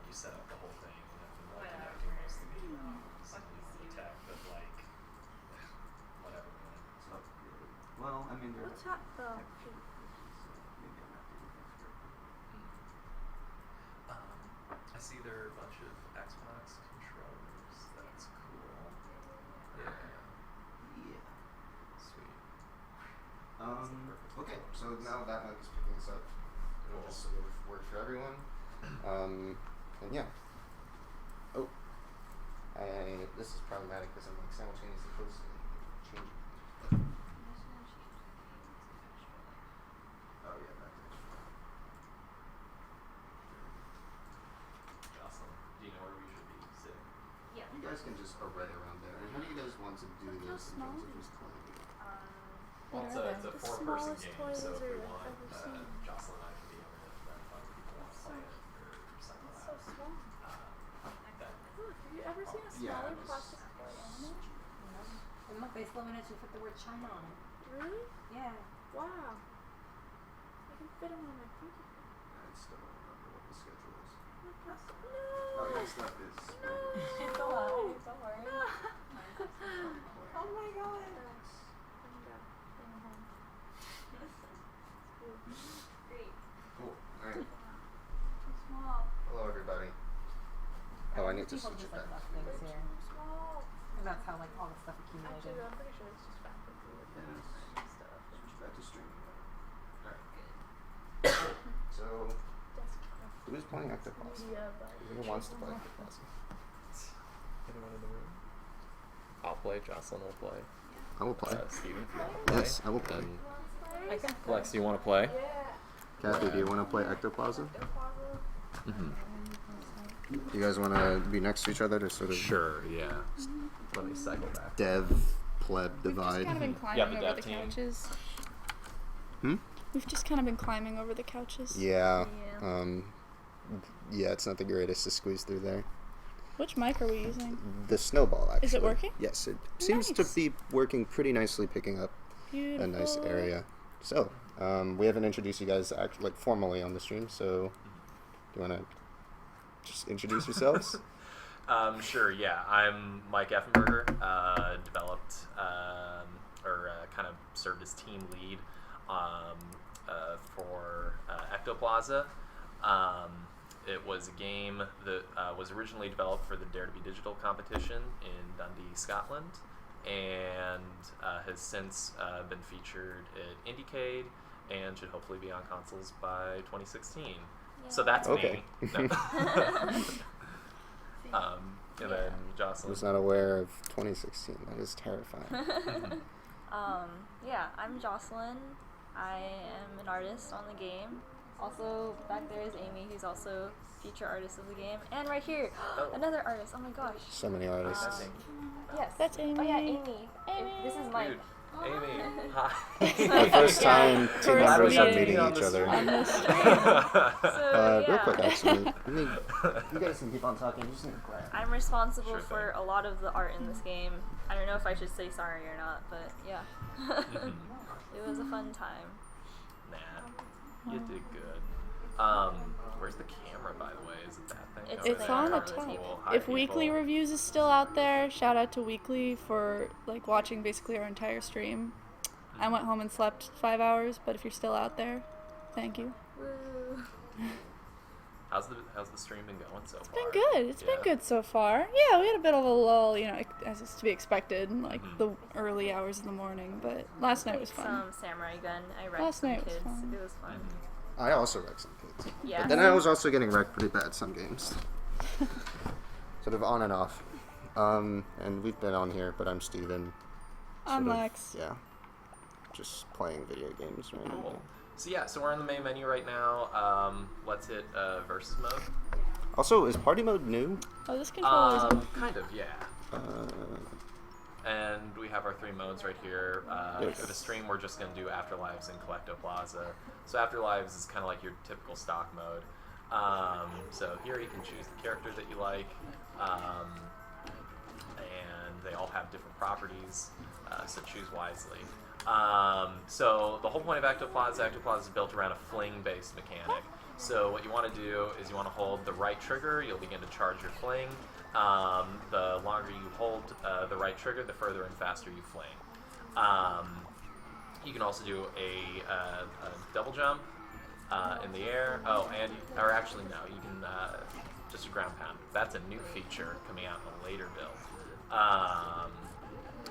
you set up the whole thing and have to like connecting most of the videos and all the tech, but like whatever, man. So, well, I mean, What's that though? Maybe I'm not doing things correctly. I see there are a bunch of Xbox controllers. That's cool. Yeah. Yeah. Sweet. Okay, so now that Mike is picking this up, it'll just sort of work for everyone. And yeah. Oh. This is problematic because I'm like simultaneously posting and changing. Oh yeah, back to extra. Jocelyn, do you know where we should be sitting? Yeah. You guys can just array around there. And how do you guys want to do Look how this in small terms of these just playing? Well, What it's are a they? The four-person smallest game, so if we toys want, I've ever seen. Jocelyn and I can be on it, then if other people want to play it or something It's like so that. small. That Look, have you ever seen a Yeah, smaller just- plastic toy animal? And look, they laminated with the word China on it. Really? Yeah. Wow. I can fit them on my pocket. I still don't remember what the schedule is. Look how Oh, no. yeah, stuff is. No. It's alive, don't worry. No. Oh my god. Great. Cool. Alright. Too small. Hello, everybody. Oh, I need to People switch just it like back. left things here. Small. And that's how like all the stuff accumulated. Actually, I'm pretty sure it's just back with the Yeah. stuff. Switch back to streaming. Alright. Good. So, Desktop who's playing Octopus? media, but Who wants to play Octopus? Anyone in the room? I'll play. Jocelyn will play. I will play. Steven, if you want to play. Yes, I will play. And I can Lex, do you want to play? Yeah. Kathy, do you want to play Ectoplaza? Mm-hmm. You guys want to be next to each other to sort of Sure, yeah. Let me cycle back. dev, pleb, We've just divide? kind of been climbing Yeah, the over dev the team. couches. Hmm? We've just kind of been climbing over the couches. Yeah. Yeah. Yeah, it's not the greatest to squeeze through there. Which mic are we using? The snowball, actually. Is it working? Yes, it seems to Nice. be working pretty nicely, picking up Beautiful. a nice area. So, we haven't introduced you guys like formally on the stream, so do you want to just introduce yourselves? Sure, yeah. I'm Mike Effenberger, developed or kind of served as team lead for Ectoplaza. It was a game that was originally developed for the Dare to Be Digital competition in Dundee, Scotland, and has since been featured at IndieCade and should hopefully be on consoles by 2016. So that's Okay. me. No. And then I Jocelyn. was not aware of 2016. That is terrifying. Yeah, I'm Jocelyn. I am an artist on the game. Also, back there is Amy, who's also feature artist of the game. And right here, Oh. another artist. Oh my gosh. So many artists. That's Amy. Yes. That's Amy. Oh yeah, Amy. This is Mike. Dude, Amy. Hi. The first time two First members are meeting meeting on each the other. On this stream. So Real yeah, quick, actually. You guys can keep on talking. You just need to grab. I'm responsible Sure for thing. a lot of the art in this game. I don't know if I should say sorry or not, but yeah. Mhm. It was a fun time. Nah, you did good. Where's the camera, by the way? Is it that thing? It's over It's there? on the Really top. cool. Hi, If Weekly people. Reviews is still out there, shout out to Weekly for like watching basically our entire stream. I went home and slept 5 hours, but if you're still out there, thank you. Woo. How's the stream been going so far? Been good. It's been Yeah. good so far. Yeah, we had a bit of a lull, you know, as is to be expected, in, like Mhm. the early hours of the morning. But last night was fun. Some samurai gun. I wrecked Last some night was kids. fun. It was fun. I also wrecked some kids. Yeah. But then I was also getting wrecked pretty bad some games. Sort of on and off. And we've been on here, but I'm Steven. I'm Sort of, Lex. Yeah. Just playing video games right now. Cool. So yeah, so we're on the main menu right now. Let's hit versus mode. Also, is party mode new? Oh, this controller's Kind of, yeah. Uh, And we have our three modes right here. Yes. For the stream, we're just going to do Afterlives and Collectoplaza. So Afterlives is kind of like your typical stock mode. So here you can choose the character that you like. And they all have different properties, so choose wisely. So the whole point of Ectoplaza is built around a fling-based mechanic. So what you want to do is you want to hold the right trigger. You'll begin to charge your fling. The longer you hold the right trigger, the further and faster you fling. You can also do a double jump in the air. Oh, or actually no, you can just a ground pound. That's a new feature coming out in a later build.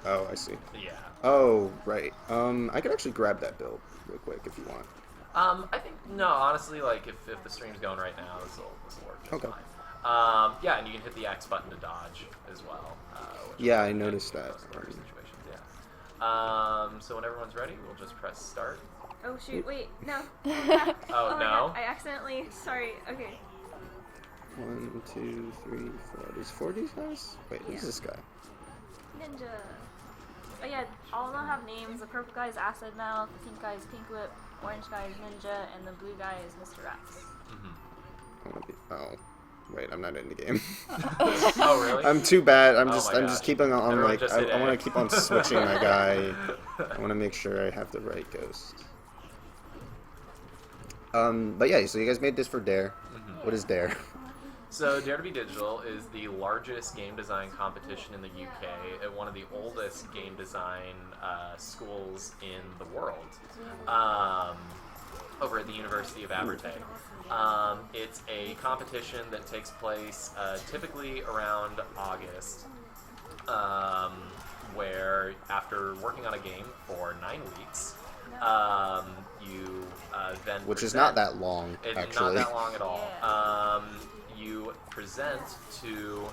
Oh, I see. Yeah. Oh, right. I could actually grab that build real quick if you want. I think no. Honestly, like if the stream's going right now, this will work just Okay. fine. Yeah, and you can hit the X button to dodge as well. Which Yeah, will I make noticed that. most of the situations, yeah. So when everyone's ready, we'll just press start. Oh shoot! Wait, no. Oh, my no? God, I accidentally. Sorry. Okay. 1, 2, 3, 4. There's 4 of these guys? Wait, who's Yeah. this guy? Ninja. Oh yeah, all of them have names. The purple guy is Acid Mouth, the pink guy is Pink Whip, orange guy is Ninja, and the blue guy is Mr. Raps. Mm-hmm. I wanna be, oh. Wait, I'm not in the game. Oh, really? I'm too bad. I'm Oh just my I'm just gosh. keeping on Everyone like just I hit want A. to keep on switching my guy. I want to make sure I have the right ghost. But yeah, so you guys made this for Dare. Mhm. What is Dare? So Dare to be Digital is the largest game design competition in the UK at one of the oldest game design schools in the world, over at the University of Aberdeen. It's a competition that takes place typically around August, where after working on a game for 9 weeks, you then Which is present- not that long, It's actually. not that long at all. Yeah. You present to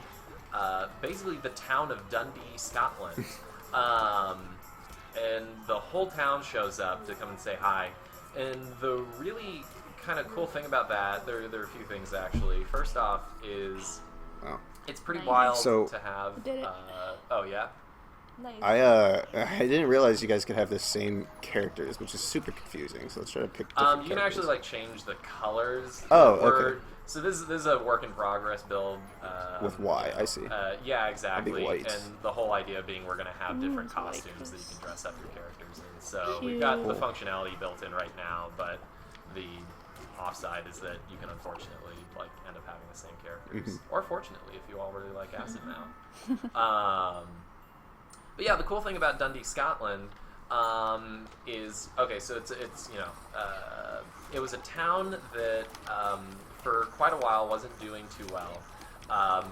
basically the town of Dundee, Scotland. And the whole town shows up to come and say hi. And the really kind of cool thing about that, there are a few things actually. First off is Wow. it's pretty Nice. wild So- to have. Did it. Oh yeah. Nice. I didn't realize you guys could have the same characters, which is super confusing. So let's try to pick different You can characters. actually like change the colors. Oh, that were- okay. So this is a work in progress build. With Y, I see. Yeah, exactly. white. And the whole idea being we're going to have different it's white, costumes that you can dress up your characters in. So Cute. we've got the functionality built in right now, but the offside is that you can unfortunately like end up having the same characters, or fortunately if you all really like Acid now. But yeah, the cool thing about Dundee, Scotland, is okay. So it's it was a town that for quite a while wasn't doing too well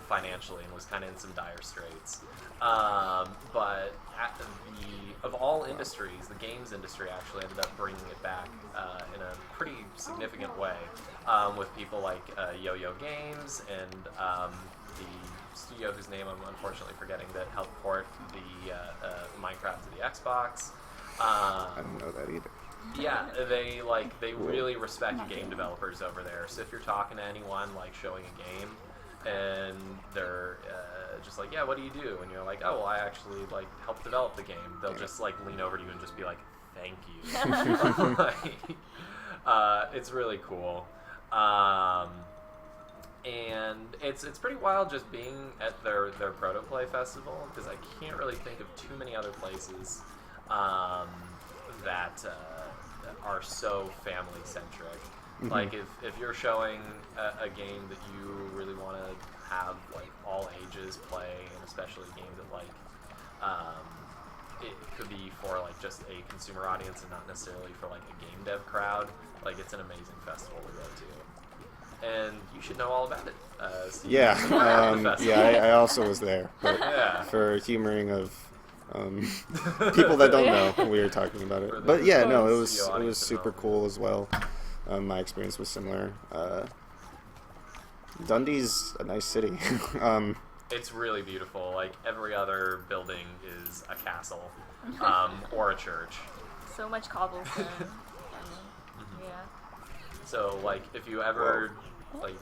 financially and was kind of in some dire straits. But of all industries, the games industry actually ended up bringing it back in a pretty significant way, with people like Yo-Yo Games and the studio whose name I'm unfortunately forgetting that helped port the Minecraft to the Xbox. I don't know that either. Yeah, they really respect game developers over there. So if you're talking to anyone like showing a game, and they're just like, yeah, what do you do? And you're like, oh, well, I actually like helped develop the game. They'll just like lean over to you and just be like, thank you. It's really cool. And it's pretty wild just being at their Protoplay festival, because I can't really think of too many other places that are so family centric. Like if you're showing a game that you really want to have like all ages play, and especially games that like it could be for like just a consumer audience and not necessarily for like a game dev crowd, like it's an amazing festival to go to. And you should know all about it. So you Yeah, can support the festival. I also was there. But Yeah. for humoring of people that don't know, we were talking about For it. the But yeah, no, it studio was audience to super know. cool as well. My experience was similar. Dundee's a nice city. It's really beautiful. Like every other building is a castle, or a church. So much cobblestone. Yeah. So like if you ever like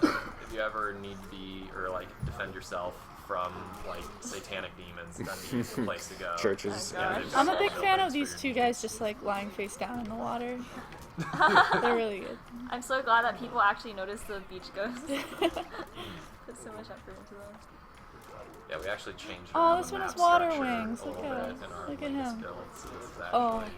if you ever need to be or like defend yourself from like satanic demons, Dundee is the place to go. Churches. Oh, they've gosh. got I'm a all big the fan of buildings these for two your guys just like lying face down in the water. They're really good. I'm so glad that people actually notice the beach ghosts. Put so much effort into them. Yeah, we actually changed Oh, around this the one has map water structure wings. a Look little at bit him. in our Look at latest him. build, so this is Oh. actually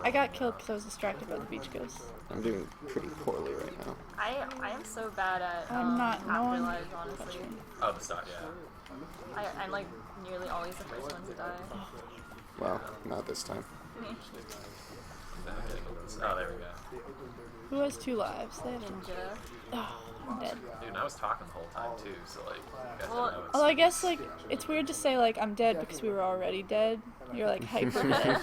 I got killed because I was distracted by the beach ghost. I'm doing pretty poorly right now. I am so bad at I'm not. No one. afterlives, honestly. Oh, the start, yeah. I'm like nearly always the first one to die. Well, not this time. Oh, there we go. Who has 2 lives? They have. Ninja. Oh, I'm dead. Dude, and I was talking the whole time too, so like, you guys Well, didn't know Although I guess like it's weird to say like I'm dead because we were already dead. You're like hyper dead.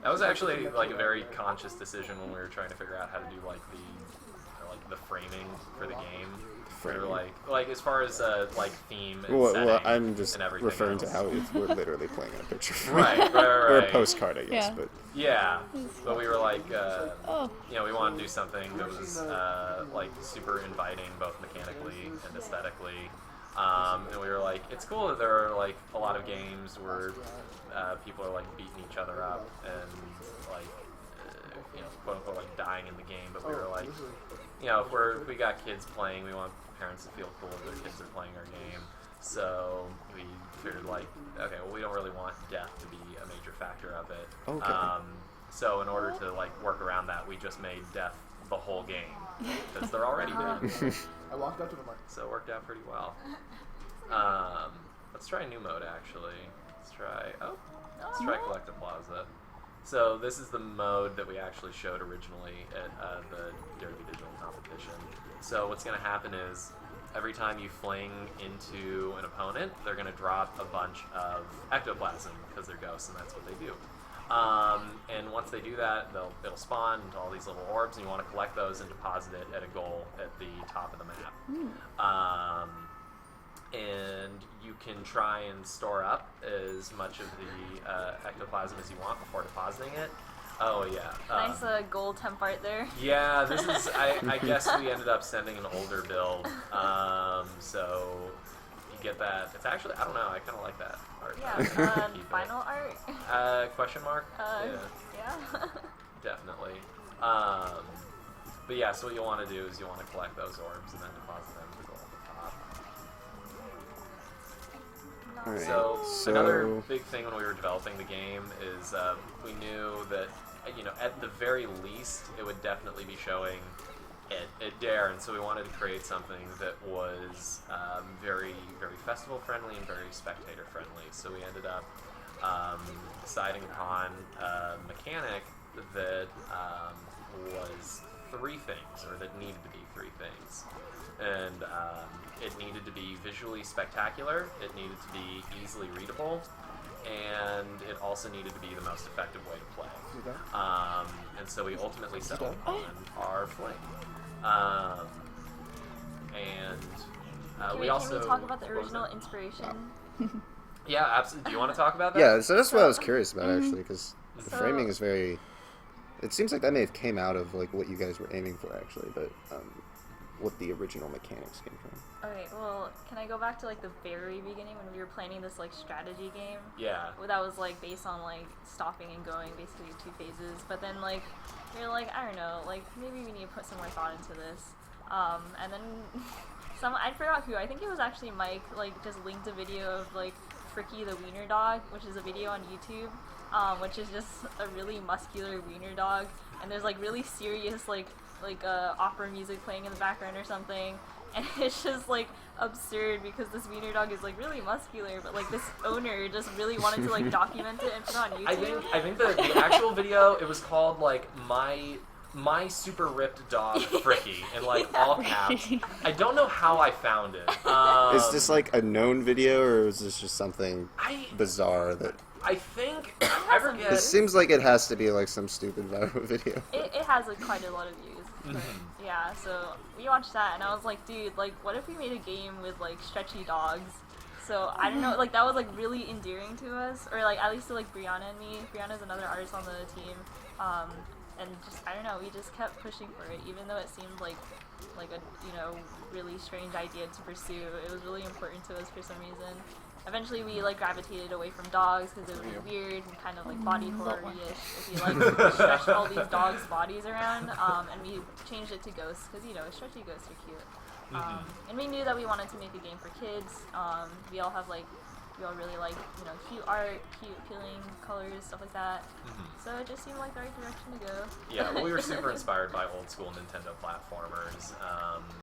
That was actually like a very conscious decision when we were trying to figure out how to do like the framing for the game. We were like as far as like theme and setting Well, I'm just and everything referring else. to how we're literally playing a picture frame. Right. Or a postcard, I guess. Yeah. But Yeah, but we were like, Oh, you know, we wanted to do something that was like super inviting, both mechanically and aesthetically. And we were like, it's cool that there are like a lot of games where people are like beating each other up and like, you know, quote unquote like dying in the game. But we were like, you know, if we got kids playing, we want parents to feel cool if their kids are playing our game. So we figured like, okay, well we don't really want death to be a major factor of it. Okay. So in order to like work around that, we just made death the whole game because they're already dead. I walked up to the mic. So it worked out pretty well. Let's try a new mode actually. Let's try Collective Plaza. So this is the mode that we actually showed originally at the Derby Digital competition. So what's going to happen is every time you fling into an opponent, they're going to drop a bunch of ectoplasm because they're ghosts and that's what they do. And once they do that, it'll spawn into all these little orbs, and you want to collect those and deposit it at a goal at the top of the map. And you can try and store up as much of the ectoplasm as you want before depositing it. Oh yeah. Nice gold temp art there. Yeah, this is. I guess we ended up sending an older build, so you get that. It's actually. I don't know. I kind of like that art. Yeah. Keep it. Final art. Question mark? Yeah. Definitely. But yeah, so what you want to do is you want to collect those orbs and then deposit them to go at the top. All right. So another big thing when we were developing the game is we knew that, you know, at the very least, it would definitely be showing at Dare, and so we wanted to create something that was very, very festival friendly and very spectator friendly. So we ended up deciding upon a mechanic that was 3 things, or that needed to be 3 things. And it needed to be visually spectacular, it needed to be easily readable, and it also needed to be the most effective way to play. And so we ultimately settled on our fling. We also... Can we talk about the original inspiration? Yeah, absolutely. Do you want to talk about that? Yeah, so that's what I was curious about, actually, because the So- framing is very... It seems like that may have came out of like what you guys were aiming for, actually, but what the original mechanics came from. Okay, well, can I go back to like the very beginning when we were planning this like strategy game? Yeah. That was like based on like stopping and going, basically 2 phases. But then like you're like, I don't know, like maybe we need to put some more thought into this. And then I forgot who. I think it was actually Mike. Like just linked a video of like Fricky the Wiener Dog, which is a video on YouTube. Which is just a really muscular wiener dog, and there's like really serious like opera music playing in the background or something, and it's just like absurd because this wiener dog is like really muscular, but like this owner just really wanted to like document it and put it on YouTube. I think the actual video, it was called like my super ripped dog Fricky in like all caps. I don't know how I found it. Is this like a known video, or is this just something bizarre that... I think I forget. It seems like it has to be like some stupid viral video. It has like quite a lot of views. But, yeah, so we watched that and I was like, dude, like what if we made a game with like stretchy dogs? So I don't know, like that was like really endearing to us, or like at least to like Brianna and me. Brianna's another artist on the team, and just I don't know, we just kept pushing for it, even though it seemed like a really strange idea to pursue. It was really important to us for some reason. Eventually we like gravitated away from dogs because it would be weird and kind of like body horror-ish if you like stretched all these dogs' bodies around, and we changed it to ghosts because stretchy ghosts are cute. And we knew that we wanted to make a game for kids. We all have like we all really like, you know, cute art, cute, appealing colors, stuff like that. So it just seemed like the right direction to go. Yeah, well, we were super inspired by old school Nintendo platformers.